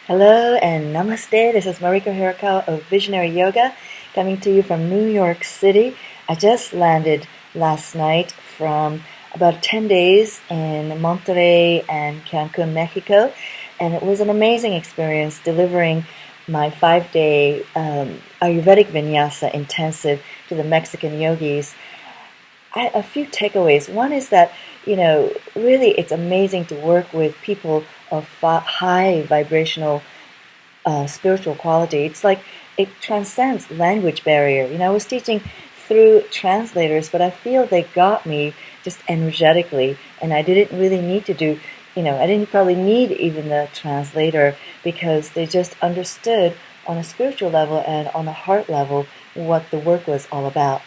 Hello and namaste. This is Mariko Hirakawa of Visionary Yoga, coming to you from New York City. I just landed last night from about 10 days in Monterrey and Cancun, Mexico, and it was an amazing experience delivering my 5-day Ayurvedic Vinyasa intensive to the Mexican yogis. A few takeaways. One is that, really it's amazing to work with people of high vibrational spiritual quality. It's like it transcends language barrier. I was teaching through translators, but I feel they got me just energetically, and I didn't really need to do, I didn't probably need even the translator because they just understood on a spiritual level and on a heart level what the work was all about.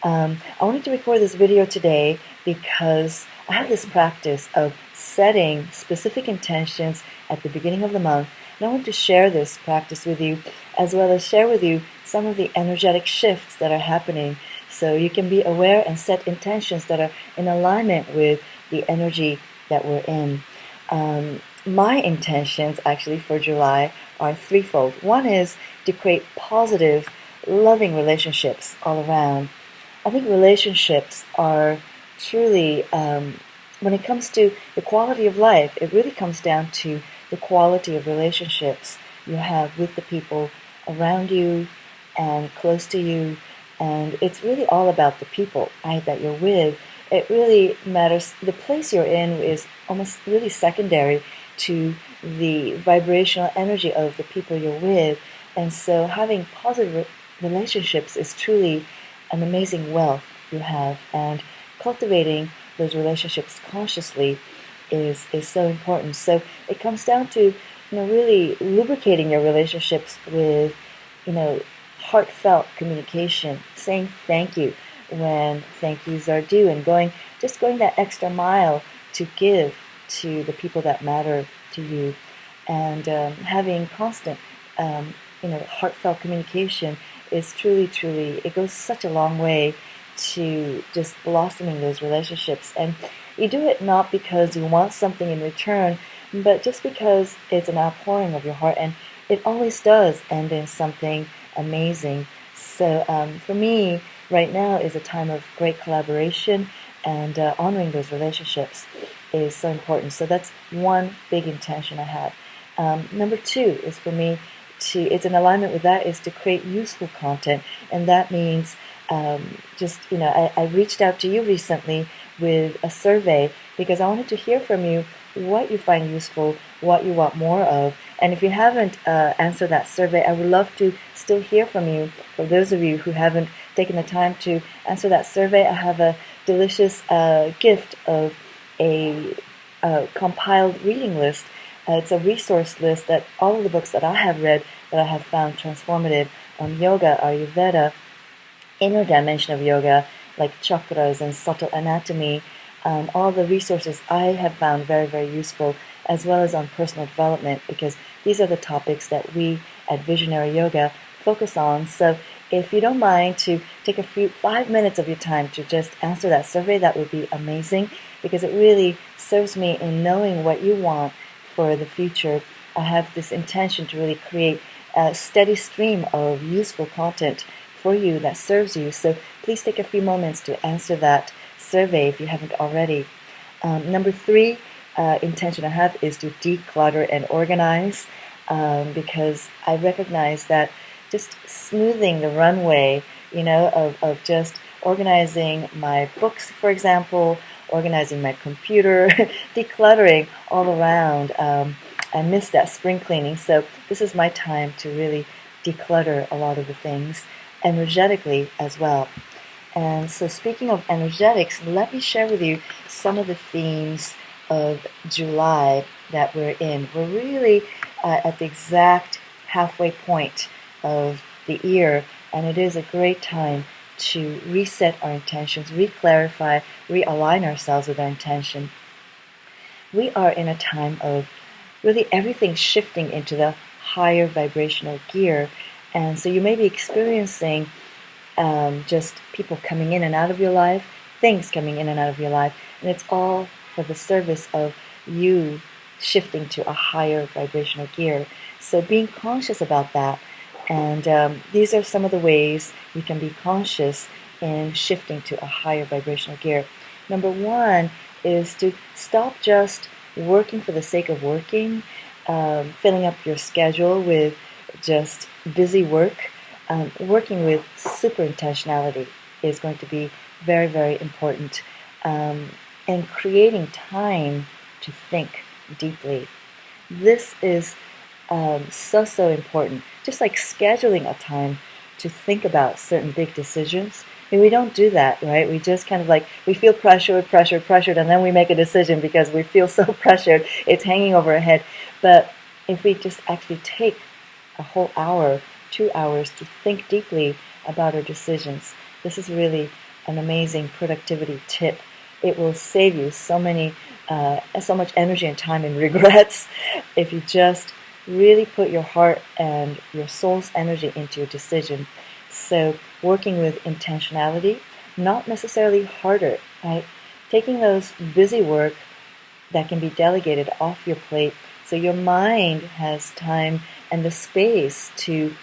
I wanted to record this video today because I have this practice of setting specific intentions at the beginning of the month, and I want to share this practice with you, as well as share with you some of the energetic shifts that are happening, so you can be aware and set intentions that are in alignment with the energy that we're in. My intentions actually for July are threefold. One is to create positive, loving relationships all around. I think relationships are truly, when it comes to the quality of life, it really comes down to the quality of relationships you have with the people around you and close to you. And it's really all about the people that you're with. It really matters. The place you're in is almost really secondary to the vibrational energy of the people you're with. And so having positive relationships is truly an amazing wealth you have, and cultivating those relationships consciously is so important. So it comes down to really lubricating your relationships with heartfelt communication, saying thank you when thank yous are due, and going that extra mile to give to the people that matter to you, and having constant heartfelt communication is truly, it goes such a long way to just blossoming those relationships. And you do it not because you want something in return, but just because it's an outpouring of your heart, and it always does end in something amazing. So for me, right now is a time of great collaboration, and honoring those relationships is so important. So that's one big intention I have. Number two is for me it's in alignment with that, is to create useful content. And that means I reached out to you recently with a survey because I wanted to hear from you what you find useful, what you want more of. And if you haven't answered that survey, I would love to still hear from you. For those of you who haven't taken the time to answer that survey, I have a delicious gift of a compiled reading list. It's a resource list that all of the books that I have read that I have found transformative on yoga, Ayurveda, inner dimension of yoga, like chakras and subtle anatomy, all the resources I have found very, very useful, as well as on personal development, because these are the topics that we at Visionary Yoga focus on. So if you don't mind to take 5 minutes of your time to just answer that survey, that would be amazing, because it really serves me in knowing what you want for the future. I have this intention to really create a steady stream of useful content for you that serves you. So please take a few moments to answer that survey if you haven't already. Number three intention I have is to declutter and organize, because I recognize that just smoothing the runway, of just organizing my books, for example, organizing my computer, decluttering all around. I miss that spring cleaning, so this is my time to really declutter a lot of the things energetically as well. And so speaking of energetics, let me share with you some of the themes of July that we're in. We're really at the exact halfway point of the year, and it is a great time to reset our intentions, re-clarify, realign ourselves with our intention. We are in a time of really everything shifting into the higher vibrational gear, and so you may be experiencing just people coming in and out of your life, things coming in and out of your life, and it's all for the service of you shifting to a higher vibrational gear. So being conscious about that, and these are some of the ways you can be conscious in shifting to a higher vibrational gear. Number one is to stop just working for the sake of working, filling up your schedule with just busy work. Working with super intentionality is going to be very, very important. And creating time to think deeply. This is so important. Just like scheduling a time to think about certain big decisions. I mean, we don't do that, right? We just kind of like, we feel pressured, and then we make a decision because we feel so pressured. It's hanging over our head. But if we just actually take a whole hour, 2 hours to think deeply about our decisions, this is really an amazing productivity tip. It will save you so much energy and time and regrets if you just really put your heart and your soul's energy into your decision. So working with intentionality, not necessarily harder, right? Taking those busy work that can be delegated off your plate so your mind has time and the space to,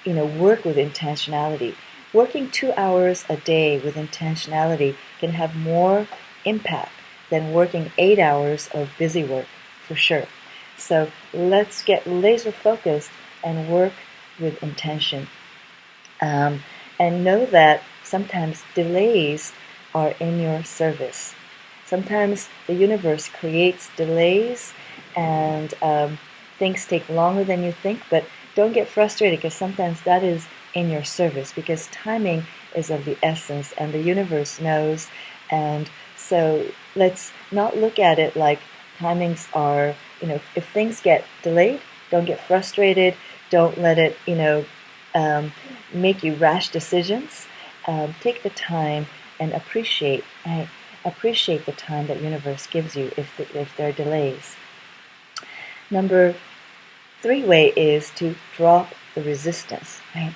work with intentionality. Working 2 hours a day with intentionality can have more impact than working 8 hours of busy work, for sure. So let's get laser focused and work with intention. And know that sometimes delays are in your service. Sometimes the universe creates delays and things take longer than you think, but don't get frustrated because sometimes that is in your service because timing is of the essence and the universe knows. And so let's not look at it like timings are, if things get delayed, don't get frustrated. Don't let it, make you rash decisions. Take the time and appreciate the time that universe gives you if there are delays. Number 3 way is to drop the resistance. Right?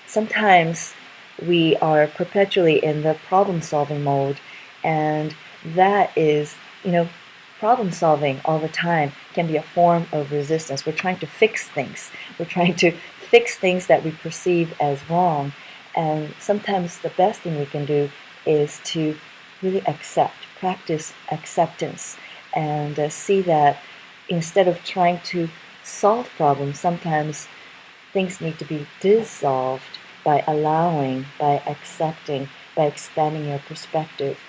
Sometimes we are perpetually in the problem-solving mode, and that is, problem solving all the time can be a form of resistance. We're trying to fix things. We're trying to fix things that we perceive as wrong. And sometimes the best thing we can do is to really practice acceptance, and see that instead of trying to solve problems, sometimes things need to be dissolved by allowing, by accepting, by expanding your perspective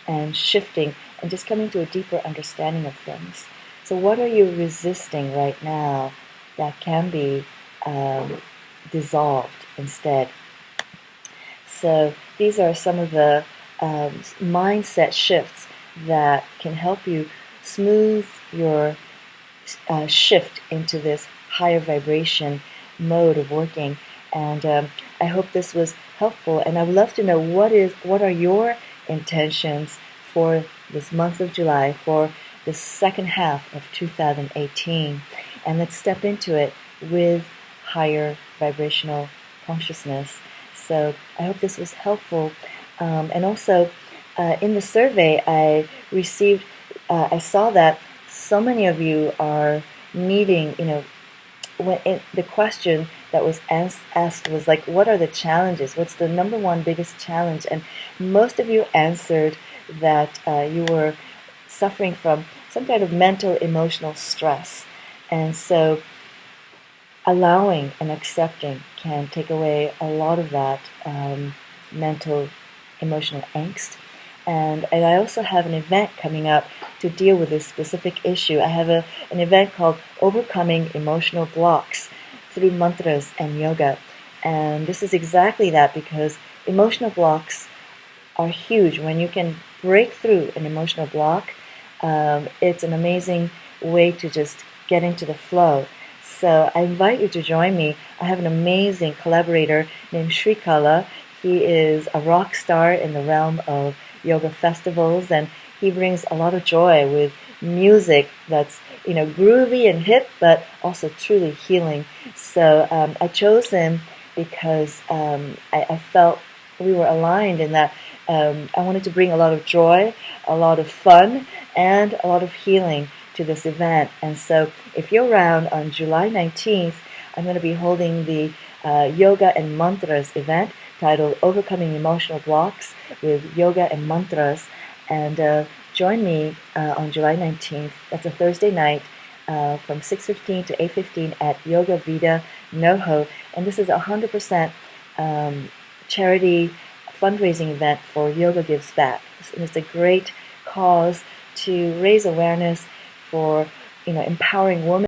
and shifting and just coming to a deeper understanding of things. So what are you resisting right now that can be dissolved instead? So these are some of the mindset shifts that can help you smooth your shift into this higher vibration mode of working. And I hope this was helpful. And I would love to know what are your intentions for this month of July, for the second half of 2018. And let's step into it with higher vibrational consciousness. So I hope this was helpful. And also, in the survey I received, I saw that so many of you are needing, the question that was asked was like, what are the challenges? What's the number one biggest challenge? And most of you answered that you were suffering from some kind of mental, emotional stress. And so allowing and accepting can take away a lot of that mental, emotional angst. And I also have an event coming up to deal with this specific issue. I have an event called Overcoming Emotional Blocks Through Mantras and Yoga. And this is exactly that, because emotional blocks are huge. When you can break through an emotional block, it's an amazing way to just get into the flow. So I invite you to join me. I have an amazing collaborator named Hirakawa. He is a rock star in the realm of yoga festivals, and he brings a lot of joy with music that's groovy and hip, but also truly healing. So I chose him because I felt we were aligned in that I wanted to bring a lot of joy, a lot of fun, and a lot of healing to this event. And so if you're around on July 19th, I'm going to be holding the Yoga and Mantras event titled Overcoming Emotional Blocks with Yoga and Mantras. And join me on July 19th. That's a Thursday night from 6:15 to 8:15 at Yoga Vida NoHo. And this is a 100% charity fundraising event for Yoga Gives Back. It's a great cause to raise awareness for empowering women